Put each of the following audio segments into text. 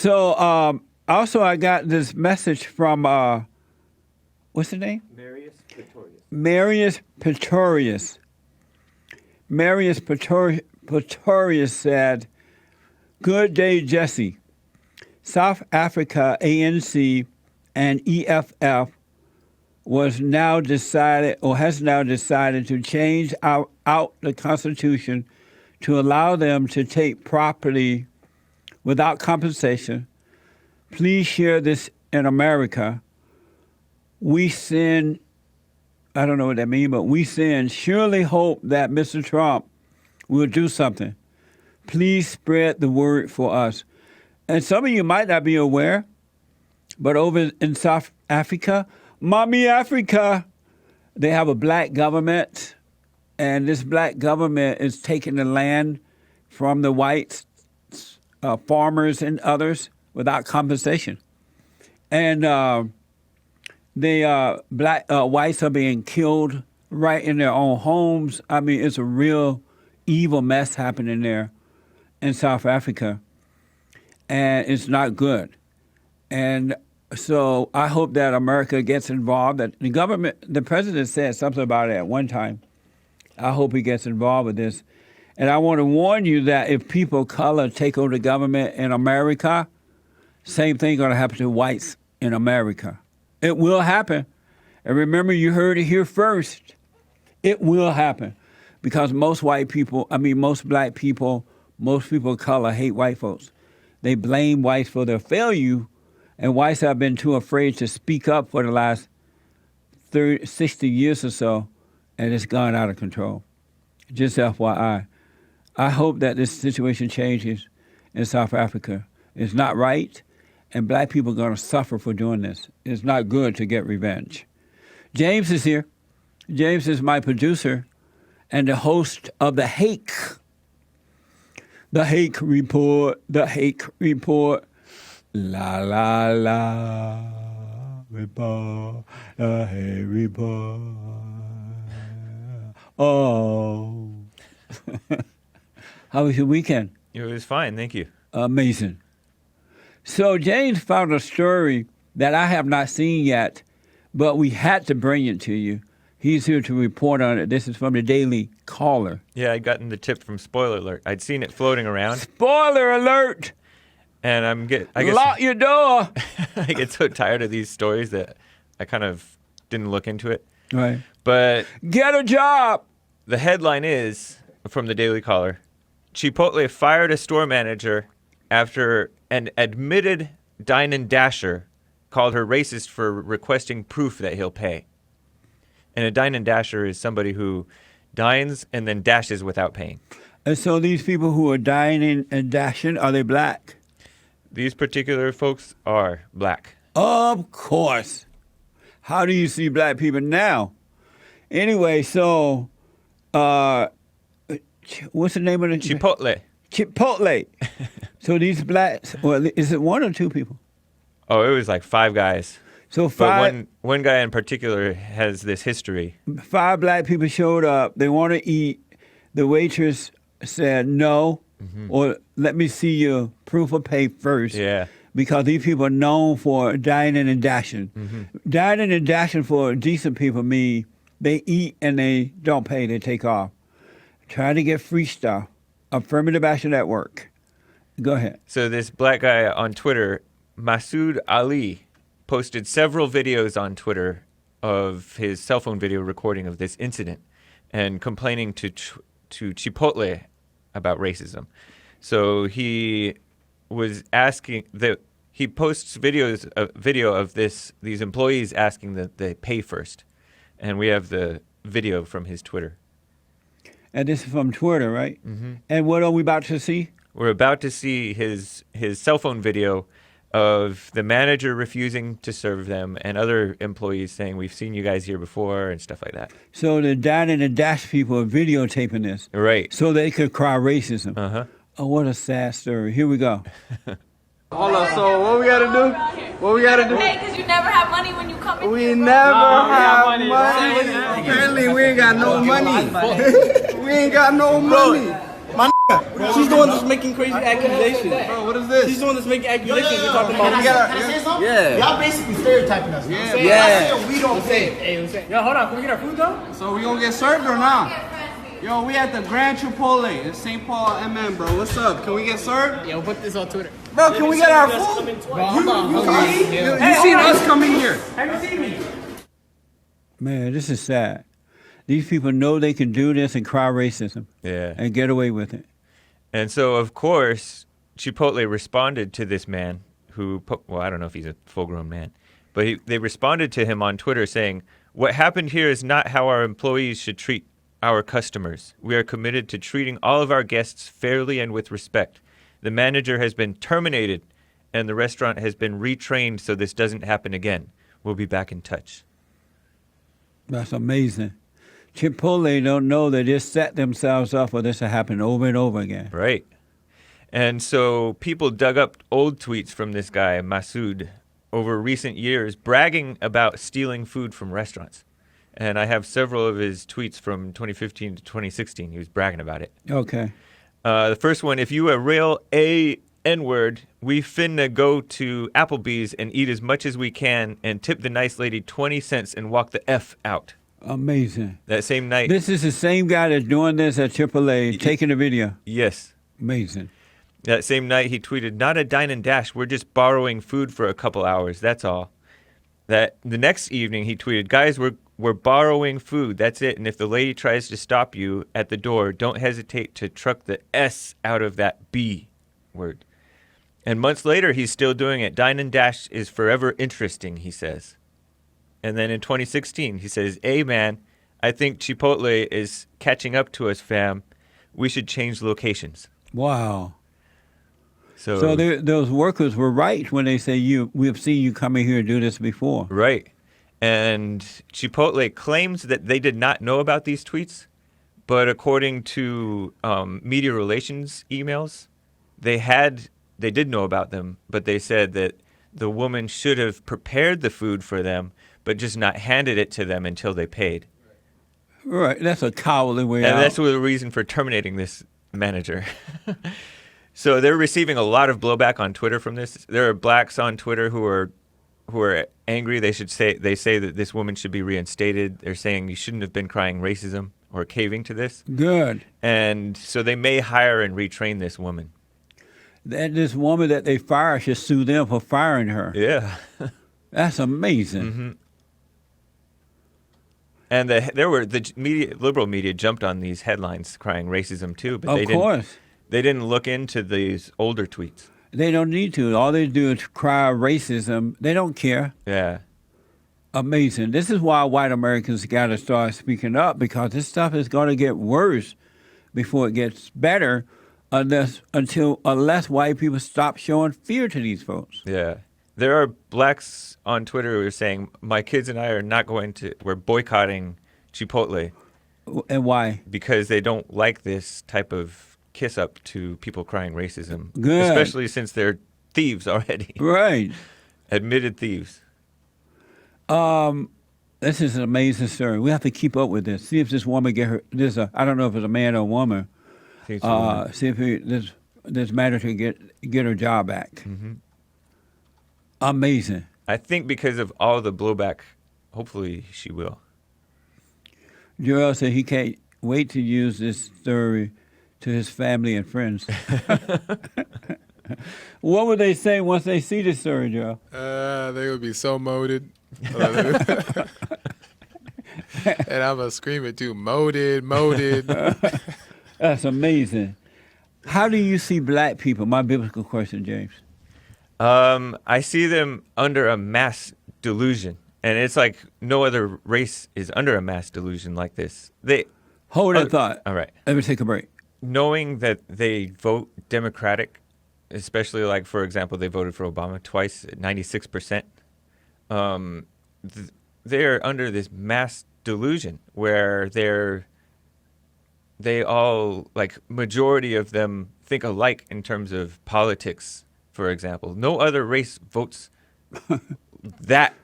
So also I got this message from what's the name? Marius Pretorius. Marius Pretorius said, "Good day, Jesse. South Africa ANC and EFF has now decided to change out the Constitution to allow them to take property without compensation. Please share this in America. We send," I don't know what that means, but "we send surely hope that Mr. Trump will do something. Please spread the word for us." And some of you might not be aware, but over in South Africa, Mommy Africa, they have a black government, and this black government is taking the land from the whites, farmers and others, without compensation. And whites are being killed right in their own homes. I mean, it's a real evil mess happening there in South Africa, and it's not good. And so I hope that America gets involved. That the government, the president said something about it at one time. I hope he gets involved with this. And I want to warn you that if people of color take over the government in America, same thing going to happen to whites in America. It will happen. And remember, you heard it here first. It will happen. Because most black people, most people of color hate white folks. They blame whites for their failure, and whites have been too afraid to speak up for the last 60 years or so, and it's gone out of control. Just FYI. I hope that this situation changes in South Africa. It's not right, and black people are going to suffer for doing this. It's not good to get revenge. James is here. James is my producer and the host of The Hake. The Hake Report, The Hake Report. La, la, la, report, The Hake Report. Oh. How was your weekend? It was fine, thank you. Amazing. So James found a story that I have not seen yet, but we had to bring it to you. He's here to report on it. This is from the Daily Caller. Yeah, I'd gotten the tip from Spoiler Alert. I'd seen it floating around. Spoiler alert! And I guess lock your door. I get so tired of these stories that I kind of didn't look into it. Right. But get a job. The headline is from the Daily Caller: Chipotle fired a store manager after an admitted Dine-and-Dasher called her racist for requesting proof that he'll pay. And a Dine-and-Dasher is somebody who dines and then dashes without paying. And so these people who are dining and dashing, are they black? These particular folks are black. Of course. How do you see black people now? Anyway, so what's the name of the Chipotle. Chipotle. So these blacks, well, is it one or two people? Oh, it was like 5 guys. So 5. But one guy in particular has this history. 5 black people showed up. They want to eat. The waitress said no, or let me see your proof of pay first. Yeah. Because these people are known for dining and dashing. Dining and dashing for decent people mean they eat and they don't pay, they take off. Trying to get free stuff. Affirmative action at work. Go ahead. So this black guy on Twitter, Masud Ali, posted several videos on Twitter of his cell phone video recording of this incident and complaining to Chipotle about racism. So he was asking that he posts video of these employees asking that they pay first, and we have the video from his Twitter. And this is from Twitter, right? And what are we about to see? We're about to see his cell phone video of the manager refusing to serve them and other employees saying, "We've seen you guys here before," and stuff like that. So the Dine-and-Dash people are videotaping this. Right. So they could cry racism. Oh, what a sad story. Here we go. Hold on, so what we gotta do? What we gotta do? Hey, because you never have money when you come in. We never have money. Apparently we ain't got no money. We ain't got no money. My She's the one that's making crazy accusations. Bro, what is this? She's the one that's making accusations. You're talking Can about. I say something? Yeah. Y'all basically stereotyping us. Yeah. Yeah. We don't pay. Hey, yo, hold on. Can we get our food though? So we gonna get served or not? Yo, we at the Grand Chipotle in St. Paul, MN, bro. What's up? Can we get served? Yo, put this on Twitter. Bro, can we get our food? You seen us coming here? Have you seen me? Man, this is sad. These people know they can do this and cry racism Yeah. and get away with it. And so, of course, Chipotle responded to this man who, well, I don't know if he's a full-grown man, but they responded to him on Twitter saying, "What happened here is not how our employees should treat our customers. We are committed to treating all of our guests fairly and with respect. The manager has been terminated, and the restaurant has been retrained so this doesn't happen again. We'll be back in touch." That's amazing. Chipotle don't know they just set themselves up for this to happen over and over again. Right. And so people dug up old tweets from this guy, Masud, over recent years, bragging about stealing food from restaurants. And I have several of his tweets from 2015 to 2016. He was bragging about it. Okay. The first one, "If you a real N-word, we finna go to Applebees and eat as much as we can and tip the nice lady 20 cents and walk the F out." Amazing. That same night. This is the same guy that's doing this at Chipotle, taking the video. Yes. Amazing. That same night he tweeted, "Not a dine-and-dash, we're just borrowing food for a couple hours, that's all." That the next evening he tweeted, "Guys, we're borrowing food, that's it. And if the lady tries to stop you at the door, don't hesitate to truck the S out of that B word." And months later, he's still doing it. "Dine-and-dash is forever interesting," he says. And then in 2016, he says, "Hey, man, I think Chipotle is catching up to us, fam. We should change locations." Wow. So those workers were right when they say we've seen you come in here and do this before. Right. And Chipotle claims that they did not know about these tweets, but according to media relations emails, they did know about them, but they said that the woman should have prepared the food for them, but just not handed it to them until they paid. Right. That's a cowardly way And out. that's the reason for terminating this manager. So they're receiving a lot of blowback on Twitter from this. There are blacks on Twitter who are angry. They say that this woman should be reinstated. They're saying you shouldn't have been crying racism or caving to this. Good. And so they may hire and retrain this woman. That this woman that they fire should sue them for firing her. Yeah. That's amazing. Mm-hmm. And liberal media jumped on these headlines crying racism too, but Of course. They didn't look into these older tweets. They don't need to. All they do is cry racism. They don't care. Yeah. Amazing. This is why white Americans got to start speaking up, because this stuff is going to get worse before it gets better unless white people stop showing fear to these folks. Yeah. There are blacks on Twitter who are saying, "My kids and I are not we're boycotting Chipotle." And why? Because they don't like this type of kiss up to people crying racism. Good. Especially since they're thieves already. Right. Admitted thieves. This is an amazing story. We have to keep up with this. See if this woman I don't know if it's a man or a woman. See if this manager get her job back. Mm-hmm. Amazing. I think because of all the blowback, hopefully she will. Joel said he can't wait to use this story to his family and friends. What would they say once they see this story, Joel? They would be so molded. And I'm going to scream it too, molded. That's amazing. How do you see black people? My biblical question, James. I see them under a mass delusion. And it's like no other race is under a mass delusion like this. Hold that thought. All right. Let me take a break. Knowing that they vote Democratic, especially like, for example, they voted for Obama twice, 96%. They're under this mass delusion where they all, like, majority of them think alike in terms of politics, for example. No other race votes that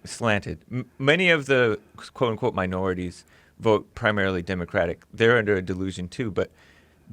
slanted. Many of the quote-unquote minorities vote primarily Democratic. They're under a delusion too, but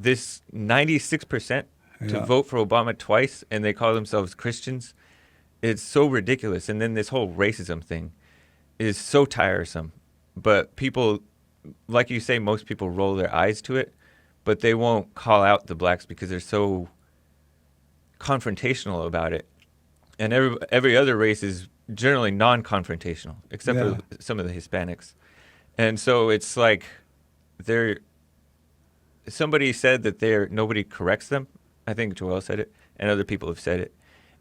this 96% to Yeah. vote for Obama twice, and they call themselves Christians. It's so ridiculous. And then this whole racism thing is so tiresome. But people, like you say, most people roll their eyes to it, but they won't call out the blacks because they're so confrontational about it. And every other race is generally non-confrontational, except Yeah. for some of the Hispanics. And so it's like somebody said that nobody corrects them. I think Joel said it, and other people have said it.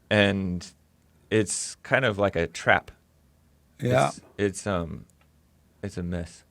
And it's kind of like a trap. Yeah. It's a mess.